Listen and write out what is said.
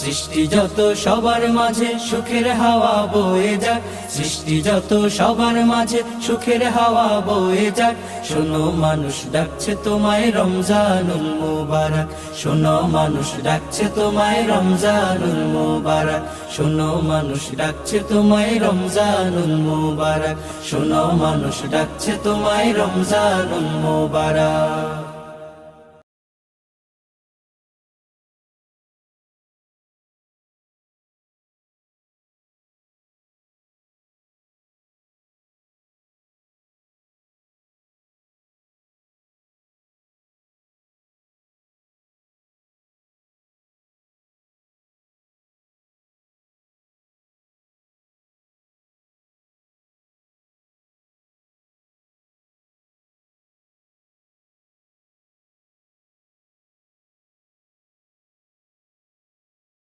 সৃষ্টি যত সবার মাঝে সুখের হাওয়া বয়ে যাক, সৃষ্টি যত সবার মাঝে সুখের হাওয়া বয়ে যাক। শোনো মানুষ ডাকছে তোমায় রমজানুল মুবারক, শোনো মানুষ ডাকছে তোমায় রমজানুল মুবারক, শোনো মানুষ ডাকছে তোমায় রমজানুল মুবারক, শোনো মানুষ ডাকছে তোমায় রমজানুল মুবারক।